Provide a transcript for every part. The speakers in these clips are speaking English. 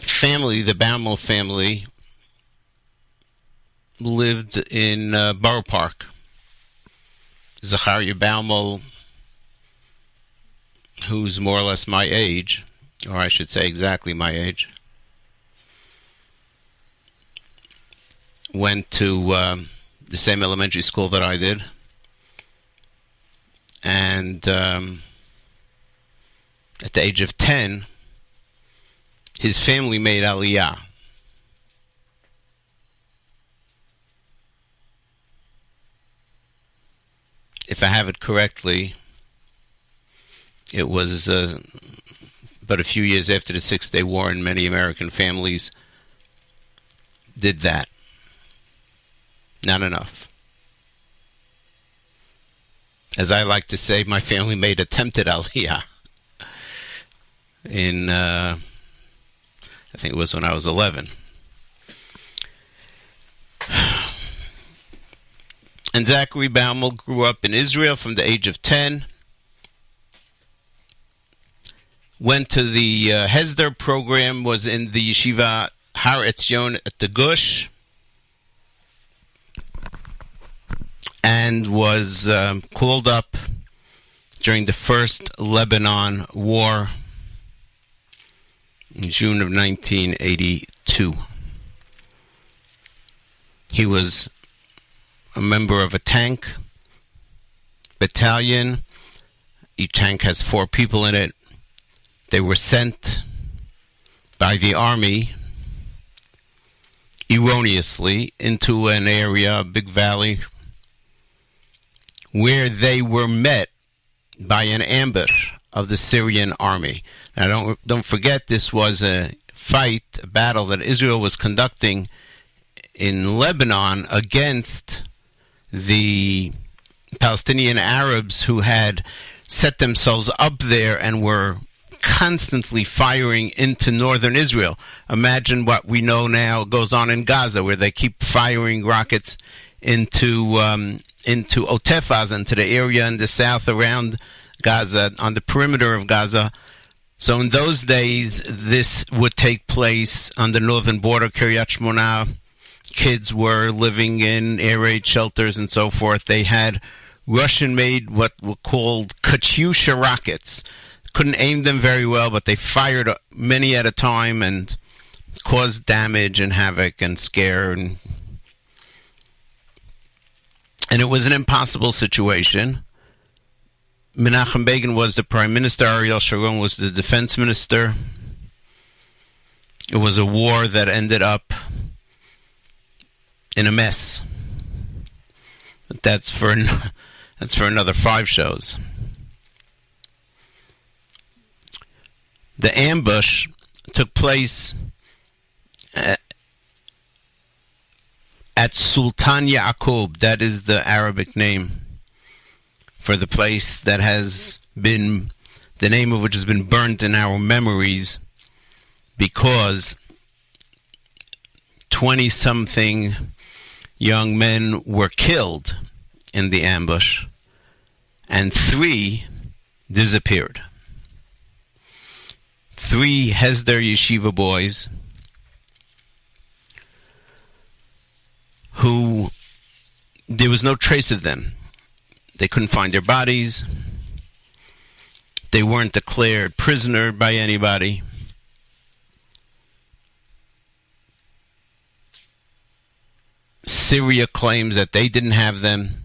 family, the Baumel family, lived in Borough Park. Zachariah Baumel, who's more or less my age, or I should say exactly my age, went to the same elementary school that I did. And at the age of 10, his family made Aliyah. If I have it correctly, it was but a few years after the Six-Day War, and many American families did that. Not enough. As I like to say, my family made attempted Aliyah. I think it was when I was 11. And Zachary Baumel grew up in Israel from the age of 10. Went to the Hesder program, was in the Yeshiva Har Etzion at the Gush, and was called up during the First Lebanon War in June of 1982. He was a member of a tank battalion. Each tank has 4 people in it. They were sent by the army erroneously into an area, a big valley, where they were met by an ambush of the Syrian army. Now, don't forget, this was a fight, a battle that Israel was conducting in Lebanon against the Palestinian Arabs who had set themselves up there and were constantly firing into northern Israel. Imagine what we know now goes on in Gaza, where they keep firing rockets into Otef Aza, into the area in the south around Gaza, on the perimeter of Gaza. So in those days, this would take place on the northern border, Kiryat Shmona. Kids were living in air raid shelters and so forth. They had Russian-made, what were called Katyusha rockets. Couldn't aim them very well, but they fired many at a time and caused damage and havoc and scare. And it was an impossible situation. Menachem Begin was the prime minister. Ariel Sharon was the defense minister. It was a war that ended up in a mess. But that's for another 5 shows. The ambush took place at Sultan Yaaquob. That is the Arabic name for the place that has been, the name of which has been burnt in our memories, because 20-something young men were killed in the ambush, and 3 disappeared. 3 Hesder Yeshiva boys who there was no trace of them. They couldn't find their bodies. They weren't declared prisoner by anybody. Syria claims that they didn't have them.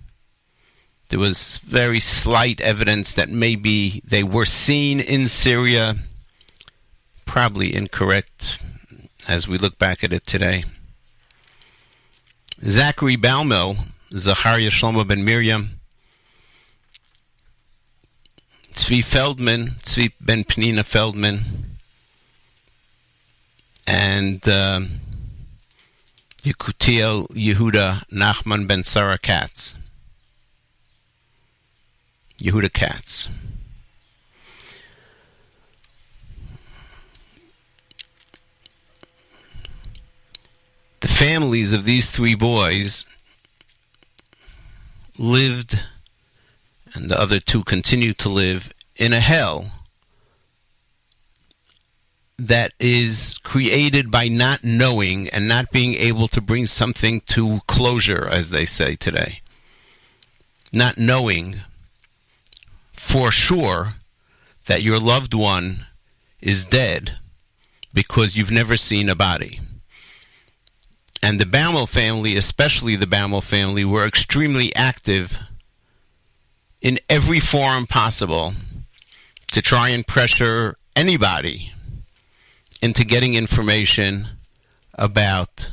There was very slight evidence that maybe they were seen in Syria. Probably incorrect as we look back at it today. Zachary Baumel, Zachariah Shlomo ben Miriam, Tzvi ben Penina Feldman, and Yekutiel Yehuda Nachman ben Sarah Katz. Yehuda Katz. The families of these 3 boys lived, and the other 2 continue to live, in a hell that is created by not knowing and not being able to bring something to closure, as they say today. Not knowing for sure that your loved one is dead because you've never seen a body. And the Baumel family, especially the Baumel family, were extremely active in every forum possible to try and pressure anybody into getting information about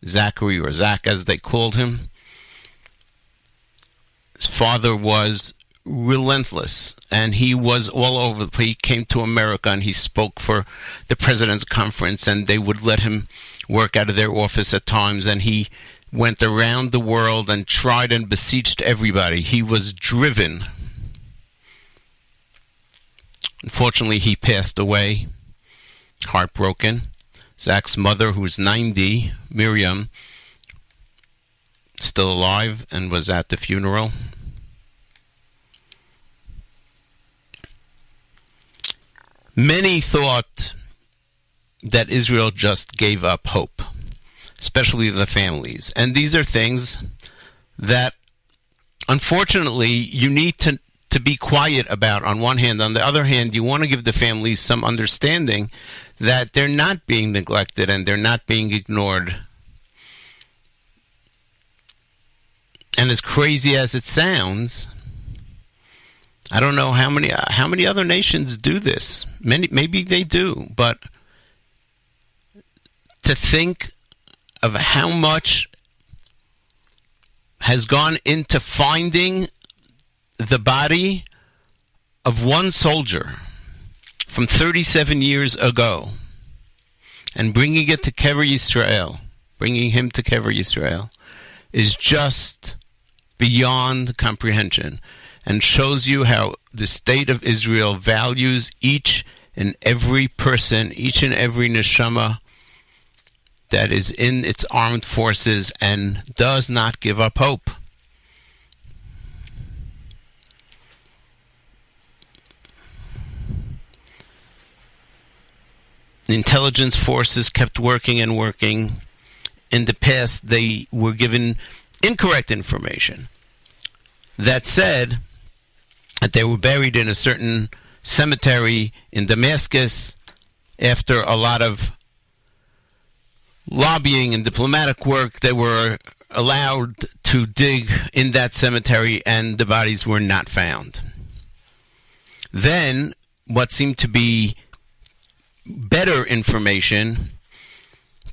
Zachary, or Zach as they called him. His father was relentless, and he was all over. He came to America and he spoke for the President's Conference, and they would let him work out of their office at times, and he went around the world and tried and beseeched everybody. He was driven. Unfortunately, he passed away, heartbroken. Zach's mother, who was 90, Miriam, still alive and was at the funeral. Many thought that Israel just gave up hope, especially the families. And these are things that, unfortunately, you need to be quiet about on one hand. On the other hand, you want to give the families some understanding that they're not being neglected and they're not being ignored. And as crazy as it sounds, I don't know how many other nations do this. Maybe they do, but to think of how much has gone into finding the body of one soldier from 37 years ago and bringing it to Kever Yisrael, bringing him to Kever Yisrael, is just beyond comprehension, and shows you how the state of Israel values each and every person, each and every neshama that is in its armed forces, and does not give up hope. The intelligence forces kept working and working. In the past, they were given incorrect information that said that they were buried in a certain cemetery in Damascus. After a lot of lobbying and diplomatic work, they were allowed to dig in that cemetery, and the bodies were not found. Then, what seemed to be better information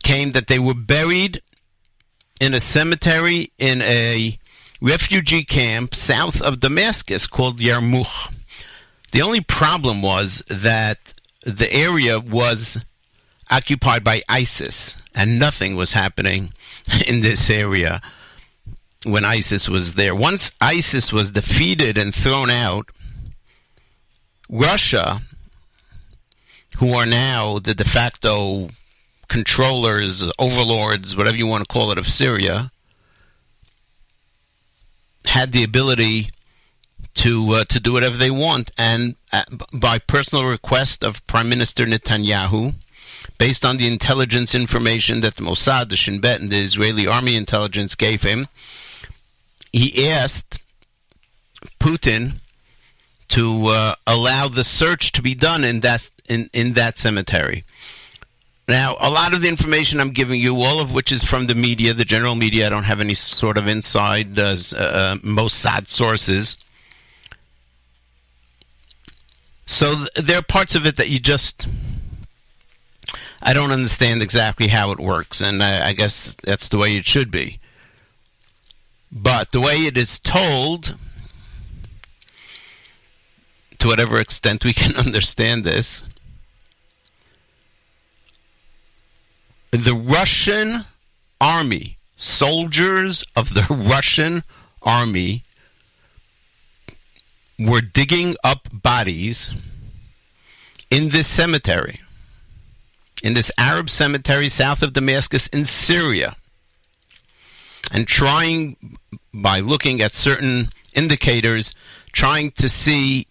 came that they were buried in a cemetery in a refugee camp south of Damascus called Yarmouk. The only problem was that the area was occupied by ISIS, and nothing was happening in this area when ISIS was there. Once ISIS was defeated and thrown out, Russia, who are now the de facto controllers, overlords, whatever you want to call it, of Syria, had the ability to do whatever they want. And by personal request of Prime Minister Netanyahu, based on the intelligence information that the Mossad, the Shin Bet, and the Israeli Army intelligence gave him, he asked Putin to allow the search to be done in that cemetery. Now, a lot of the information I'm giving you, all of which is from the media, the general media, I don't have any sort of inside Mossad sources. So there are parts of it that I don't understand exactly how it works, and I guess that's the way it should be. But the way it is told, to whatever extent we can understand this, the Russian army, soldiers of the Russian army, were digging up bodies in this cemetery, in this Arab cemetery south of Damascus in Syria, and trying, by looking at certain indicators, trying to see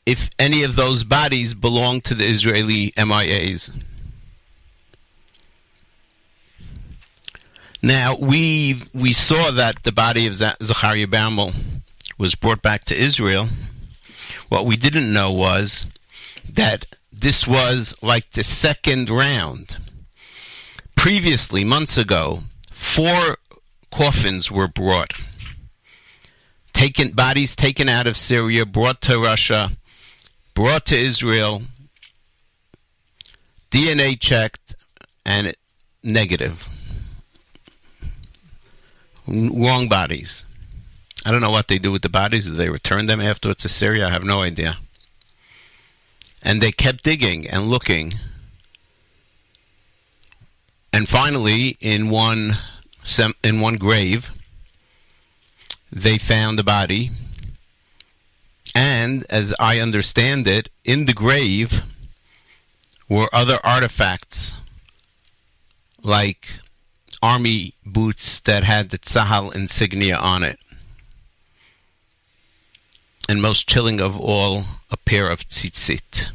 if any of those bodies belong to the Israeli MIAs. Now, we saw that the body of Zachariah Baumel was brought back to Israel. What we didn't know was that this was like the second round. Previously, months ago, 4 coffins were brought. Bodies taken out of Syria, brought to Russia, brought to Israel, DNA checked, and negative. Wrong bodies. I don't know what they do with the bodies. Do they return them afterwards to Syria? I have no idea. And they kept digging and looking. And finally, in one grave, they found the body. And, as I understand it, in the grave were other artifacts, like army boots that had the Tzahal insignia on it. And most chilling of all, a pair of tzitzit.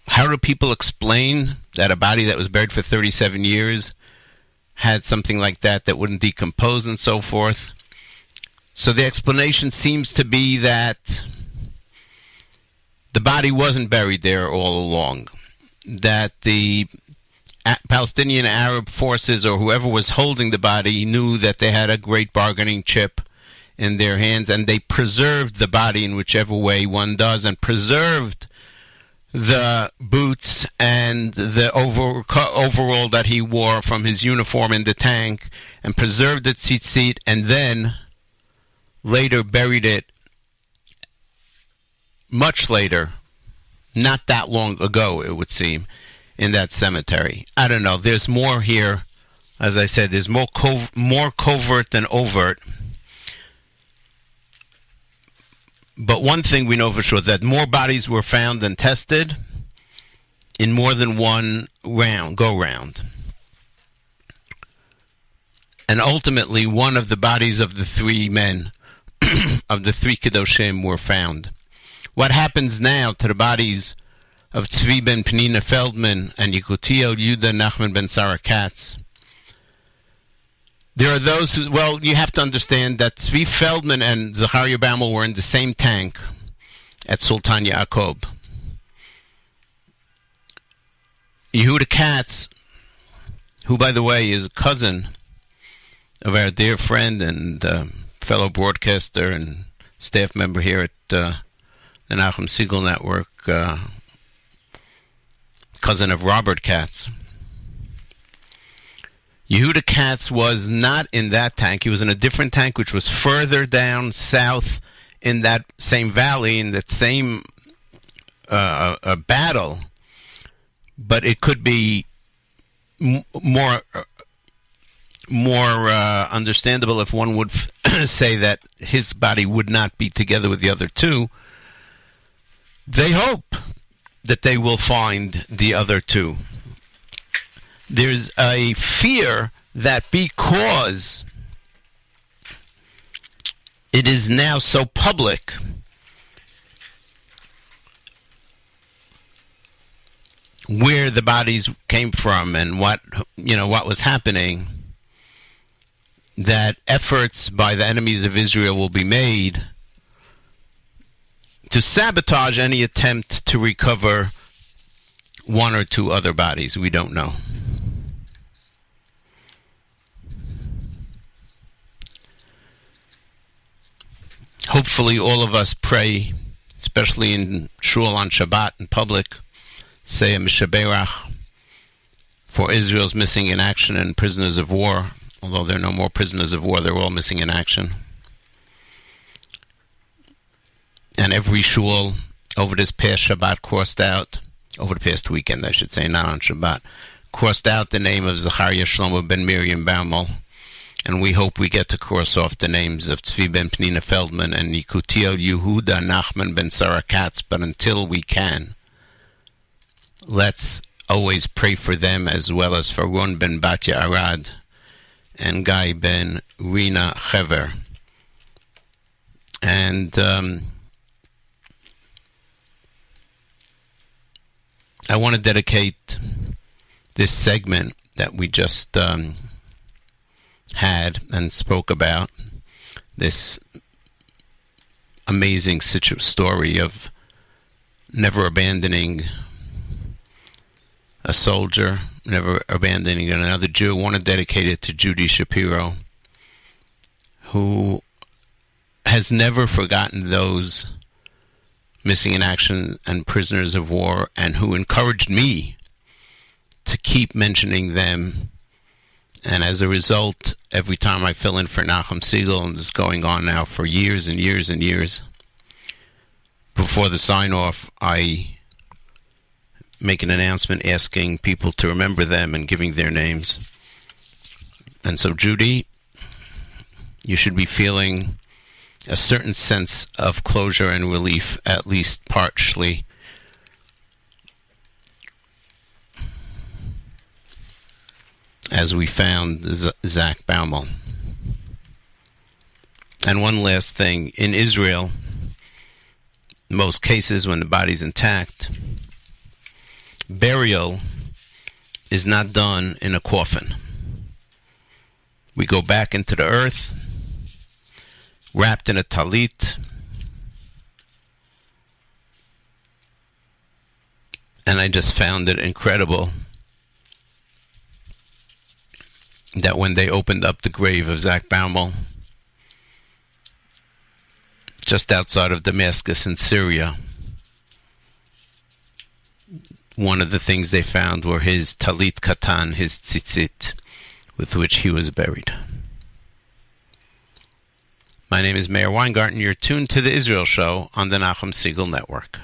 How do people explain that a body that was buried for 37 years had something like that wouldn't decompose and so forth? So the explanation seems to be that the body wasn't buried there all along. That the Palestinian Arab forces or whoever was holding the body knew that they had a great bargaining chip in their hands, and they preserved the body in whichever way one does, and preserved the boots and the overall that he wore from his uniform in the tank, and preserved the tzitzit, and then later buried it much later, not that long ago, it would seem, in that cemetery. I don't know. There's more here. As I said, there's more covert than overt. But one thing we know for sure, that more bodies were found and tested in more than one go-round. And ultimately, one of the bodies of the 3 men, of the 3 Kedoshim, were found. What happens now to the bodies of Tzvi ben Penina Feldman and Yekutiel Yudah Nachman ben Sarah Katz? There are those who, well, you have to understand that Tzvi Feldman and Zachariah Baumel were in the same tank at Sultan Yaaquob. Yehuda Katz, who, by the way, is a cousin of our dear friend and fellow broadcaster and staff member here at the Nachum Siegel Network, cousin of Robert Katz. Yehuda Katz was not in that tank. He was in a different tank, which was further down south in that same valley, in that same battle. But it could be more understandable if one would say that his body would not be together with the other 2. They hope that they will find the other 2. There's a fear that because it is now so public, where the bodies came from and what was happening, that efforts by the enemies of Israel will be made to sabotage any attempt to recover 1 or 2 other bodies. We don't know. Hopefully all of us pray, especially in shul on Shabbat in public, say a Mishaberach for Israel's missing in action and prisoners of war. Although there are no more prisoners of war, they're all missing in action. And every shul over this past Shabbat crossed out, over the past weekend I should say, not on Shabbat, crossed out the name of Zachariah Shlomo ben Miriam Baumel. And we hope we get to cross off the names of Tzvi ben Penina Feldman and Yekutiel Yehuda Nachman ben Sarah Katz. But until we can, let's always pray for them, as well as for Ron ben Batya Arad and Guy ben Rina Chever. And I want to dedicate this segment that we just had and spoke about, this amazing story of never abandoning a soldier, never abandoning another Jew. I want to dedicate it to Judy Shapiro, who has never forgotten those missing in action and prisoners of war, and who encouraged me to keep mentioning them. And as a result, every time I fill in for Nachum Segal, and this is going on now for years and years and years, before the sign-off, I make an announcement asking people to remember them and giving their names. And so, Judy, you should be feeling a certain sense of closure and relief, at least partially, as we found Zach Baumel. And one last thing, in Israel, in most cases when the body's intact, burial is not done in a coffin. We go back into the earth, wrapped in a talit, and I just found it incredible that when they opened up the grave of Zach Baumel, just outside of Damascus in Syria, one of the things they found were his talit katan, his tzitzit, with which he was buried. My name is Meir Weingarten. You're tuned to the Israel Show on the Nachum Segal Network.